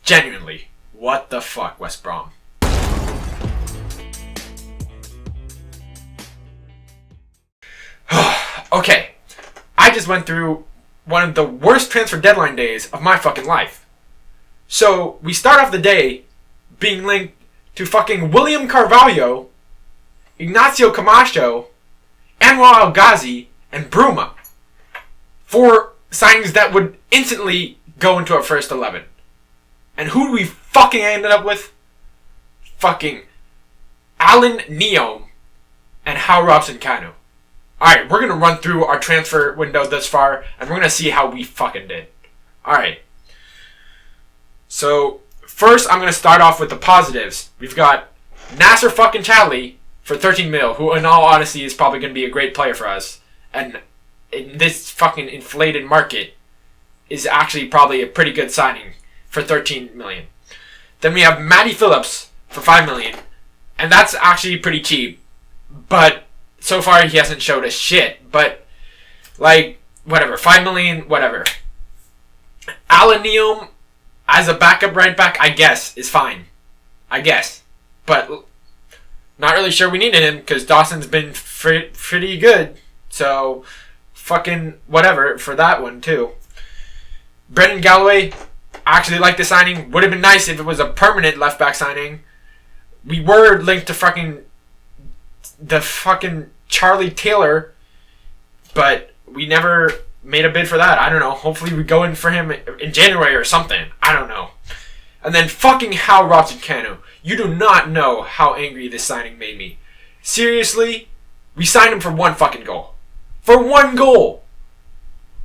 Genuinely. What the fuck, West Brom? Okay. I just went through one of the worst transfer deadline days of my fucking life. So, we start off the day being linked to fucking William Carvalho, Ignacio Camacho, Anwar El Ghazi, and Bruma. 4 signings that would instantly go into our first 11. And who do we fucking ended up with? Fucking Alan Neom and robson-kanu. Alright, we're going to run through our transfer window thus far, and we're going to see how we fucking did. Alright. So, first I'm going to start off with the positives. We've got Nasser fucking Chadley for 13 mil, who in all honesty is probably going to be a great player for us. And in this fucking inflated market, is actually probably a pretty good signing for 13 million. Then we have Matty Phillips for 5 million. And that's actually pretty cheap. But so far he hasn't showed us shit. But, like, whatever. 5 million, whatever. Alan Neom as a backup right back, I guess, is fine. I guess. But not really sure we needed him because Dawson's been pretty good. So, fucking whatever for that one, too. Brendan Galloway, I actually like the signing. Would have been nice if it was a permanent left back signing. We were linked to the fucking Charlie Taylor, but we never made a bid for that. I don't know. Hopefully we go in for him in January or something. I don't know. And then fucking robson-kanu. You do not know how angry this signing made me. Seriously, we signed him for 1 fucking goal. For 1 goal.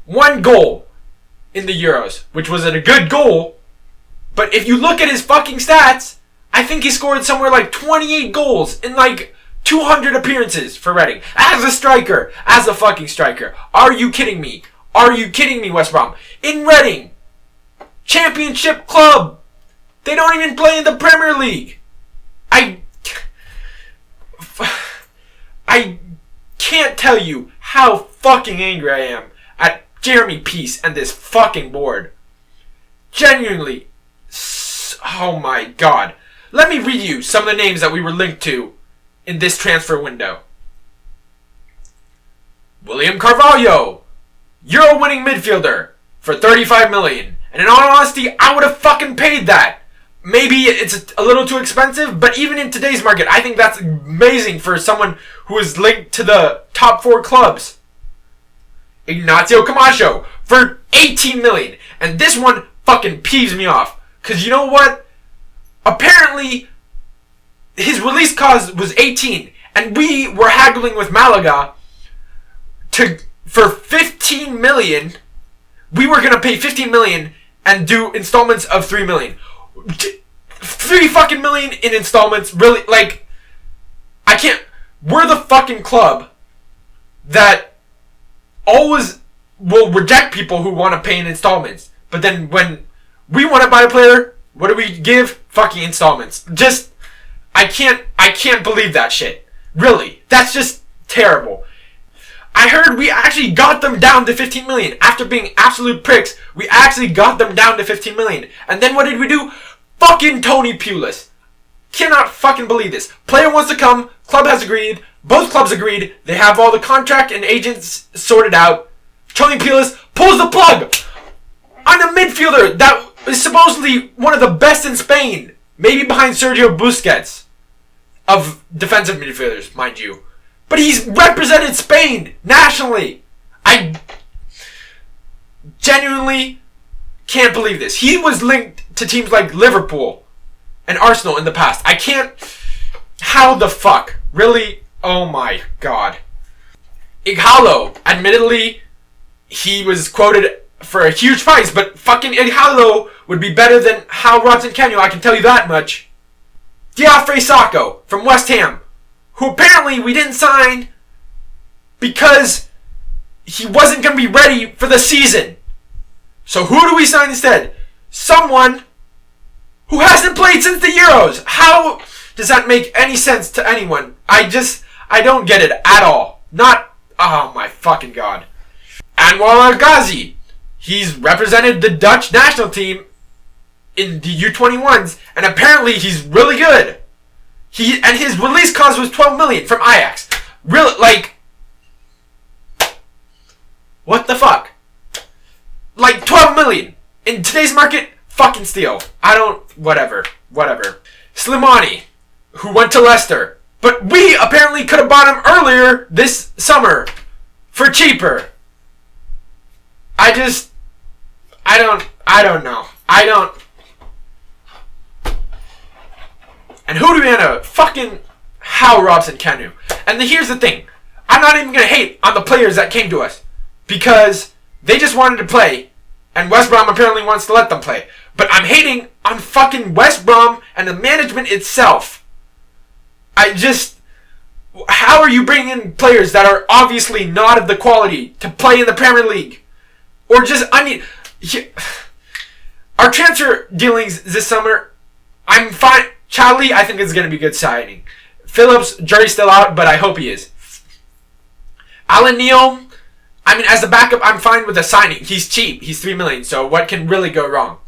1 goal in the Euros, which was a good goal. But if you look at his fucking stats, I think he scored somewhere like 28 goals in like 200 appearances for Reading. As a striker. As a fucking striker. Are you kidding me? Are you kidding me, West Brom? In Reading. Championship club. They don't even play in the Premier League. I can't tell you how fucking angry I am at Jeremy Peace and this fucking board. Genuinely. Oh my god. Let me read you some of the names that we were linked to in this transfer window. William Carvalho, Euro-winning midfielder for 35 million. And in all honesty, I would have fucking paid that. Maybe it's a little too expensive, but even in today's market, I think that's amazing for someone who is linked to the top 4 clubs. Ignacio Camacho for 18 million. And this one fucking peeves me off. Because you know what? Apparently, his release cost was 18. And we were haggling with Malaga for 15 million. We were going to pay 15 million and do installments of 3 million. 3 fucking million in installments. Really, like, I can't. We're the fucking club that always will reject people who want to pay in installments. But then when we want to buy a player, what do we give? Fucking installments. Just, I can't believe that shit. Really. That's just terrible. I heard we actually got them down to 15 million. After being absolute pricks, we actually got them down to 15 million. And then what did we do? Fucking Tony Pulis. Cannot fucking believe this. Player wants to come. Club has agreed. Both clubs agreed. They have all the contract and agents sorted out. Tony Pulis pulls the plug on a midfielder that is supposedly one of the best in Spain. Maybe behind Sergio Busquets. Of defensive midfielders, mind you. But he's represented Spain nationally. I genuinely can't believe this. He was linked to teams like Liverpool and Arsenal in the past. I can't. How the fuck? Really? Oh my god. Ighalo, admittedly, he was quoted for a huge price, but fucking Ighalo would be better than robson-kanu, I can tell you that much. Diafre Sakho from West Ham, who apparently we didn't sign because he wasn't going to be ready for the season. So who do we sign instead? Someone who hasn't played since the Euros. How does that make any sense to anyone? I don't get it at all. Oh my fucking god. Anwar El Ghazi. He's represented the Dutch national team in the U21s, and apparently he's really good. And his release clause was 12 million from Ajax. Really, like, what the fuck? Like 12 million in today's market, fucking steal. Whatever. Slimani, who went to Leicester, but we apparently could have bought him earlier this summer for cheaper. I don't know. And who do we end up? Fucking how robson-kanu. And here's the thing. I'm not even going to hate on the players that came to us. Because they just wanted to play. And West Brom apparently wants to let them play. But I'm hating on fucking West Brom and the management itself. How are you bringing in players that are obviously not of the quality to play in the Premier League? Our transfer dealings this summer, I'm fine. Charlie, I think is going to be a good signing. Phillips, jury's still out, but I hope he is. Alan Neom, as the backup, I'm fine with the signing. He's cheap. He's 3 million, so what can really go wrong?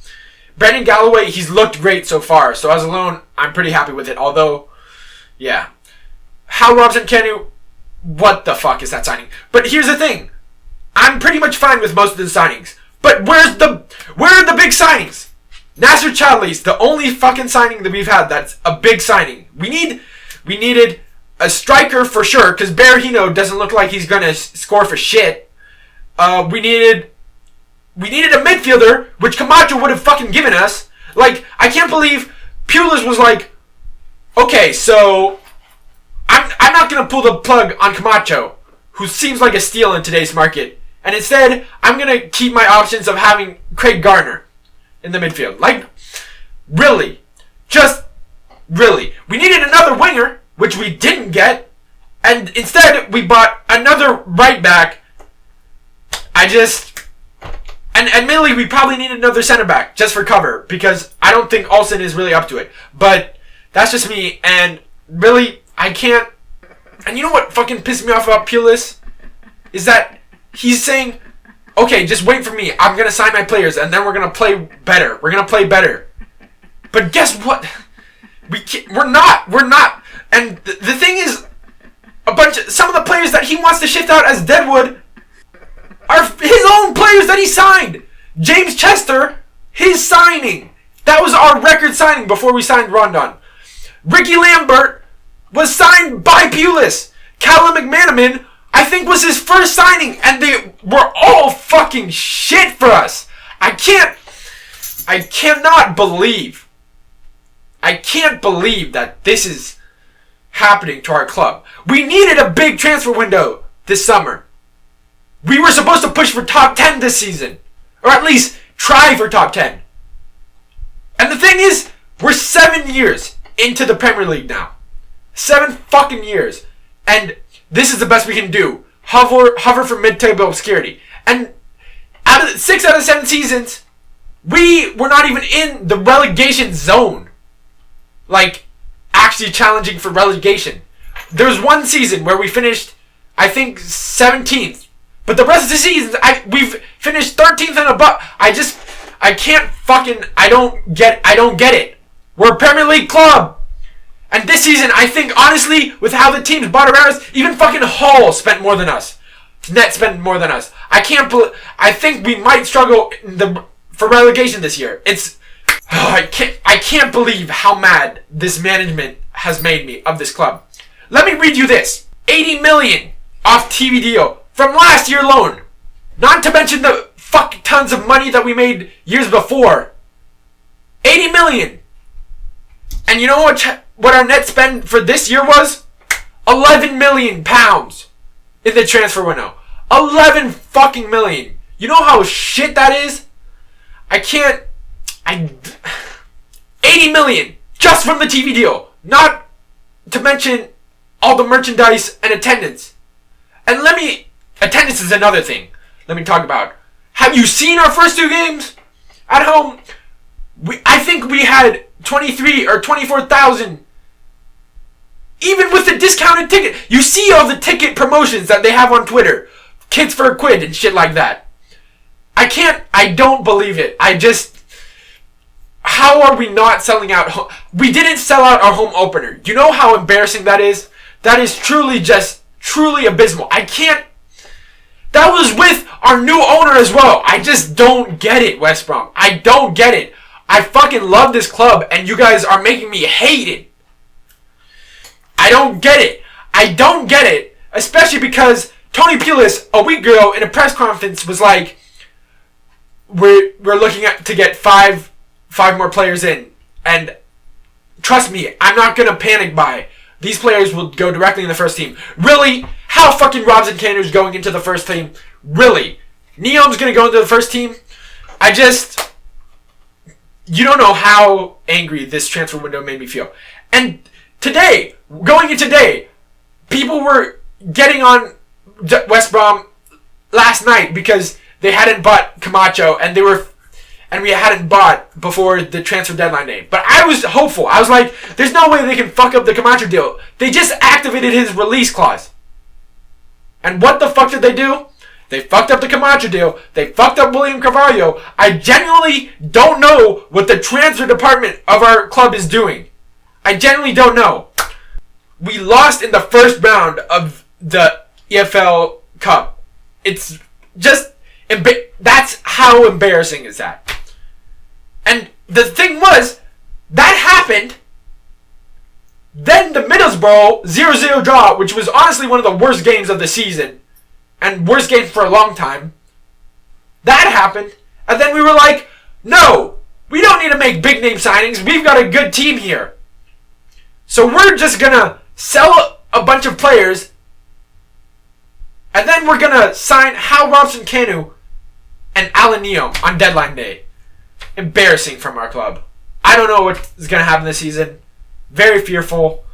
Brendan Galloway, he's looked great so far, so as a loan, I'm pretty happy with it, although, yeah. How robson-kanu, what the fuck is that signing? But here's the thing. I'm pretty much fine with most of the signings. But where are the big signings? Nasser Chadli's the only fucking signing that we've had that's a big signing. We needed a striker for sure, because Berahino doesn't look like he's gonna score for shit. We needed a midfielder, which Camacho would have fucking given us. Like, I can't believe Pulis was like, okay, so I'm not gonna pull the plug on Camacho, who seems like a steal in today's market. And instead, I'm going to keep my options of having Craig Garner in the midfield. Like, really. Just, really. We needed another winger, which we didn't get. And instead, we bought another right back. And admittedly, we probably need another center back just for cover. Because I don't think Olsen is really up to it. But that's just me. And really, I can't. And you know what fucking pissed me off about Pulis? Is that he's saying, okay, just wait for me. I'm going to sign my players, and then we're going to play better. We're going to play better. But guess what? We're not. And the thing is, some of the players that he wants to shift out as Deadwood are his own players that he signed. James Chester, his signing. That was our record signing before we signed Rondon. Ricky Lambert was signed by Pulis. Callum McManaman, I think, was his first signing, and they were all fucking shit for us. I cannot believe that this is happening to our club. We needed a big transfer window this summer. We were supposed to push for top 10 this season, or at least try for top 10. And the thing is, we're 7 years into the Premier League now. 7 fucking years. And this is the best we can do. Hover for mid-table obscurity. And 6 out of 7 seasons, we were not even in the relegation zone. Like, actually challenging for relegation. There was one season where we finished, I think, 17th. But the rest of the seasons, we've finished 13th and above. I don't get it. We're a Premier League club. And this season, I think, honestly, with how the teams bought around us, even fucking Hull spent more than us. Net spent more than us. I think we might struggle for relegation this year. I can't believe how mad this management has made me of this club. Let me read you this. 80 million off TV deal from last year alone. Not to mention the fuck tons of money that we made years before. 80 million. And you know what our net spend for this year was? 11 million pounds in the transfer window. 11 fucking million. You know how shit that is? 80 million just from the TV deal. Not to mention all the merchandise and attendance. And attendance is another thing. Let me talk about. Have you seen our first 2 games at home? I think we had 23 or 24,000. Even with the discounted ticket. You see all the ticket promotions that they have on Twitter. Kids for a quid and shit like that. I don't believe it. how are we not selling out? We didn't sell out our home opener. You know how embarrassing that is? That is truly abysmal. I can't. That was with our new owner as well. I just don't get it, West Brom. I don't get it. I fucking love this club, and you guys are making me hate it. I don't get it. I don't get it. Especially because Tony Pulis, a week ago, in a press conference, was like, we're looking to get five more players in. And trust me, I'm not going to panic buy. These players will go directly in the first team. Really? How fucking robson-kanu is going into the first team? Really? Neom's going to go into the first team? You don't know how angry this transfer window made me feel. And today, going into today, people were getting on West Brom last night because they hadn't bought Camacho and we hadn't bought before the transfer deadline day. But I was hopeful. I was like, there's no way they can fuck up the Camacho deal. They just activated his release clause. And what the fuck did they do? They fucked up the Camacho deal. They fucked up William Carvalho. I genuinely don't know what the transfer department of our club is doing. I genuinely don't know. We lost in the first round of the EFL Cup. It's just... that's how embarrassing is that. And the thing was, that happened. Then the Middlesbrough 0-0 draw, which was honestly one of the worst games of the season, and worst game for a long time. That happened. And then we were like, no, we don't need to make big name signings. We've got a good team here. So we're just going to sell a bunch of players. And then we're going to sign Hal Robson-Kanu and Alan Neom on deadline day. Embarrassing from our club. I don't know what is going to happen this season. Very fearful.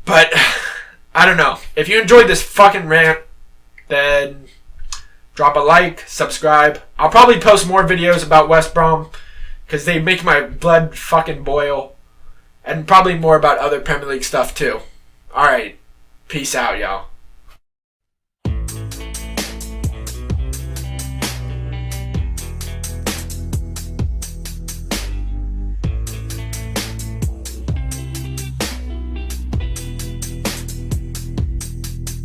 But I don't know. If you enjoyed this fucking rant, then drop a like, subscribe. I'll probably post more videos about West Brom because they make my blood fucking boil. And probably more about other Premier League stuff too. Alright. Peace out, y'all.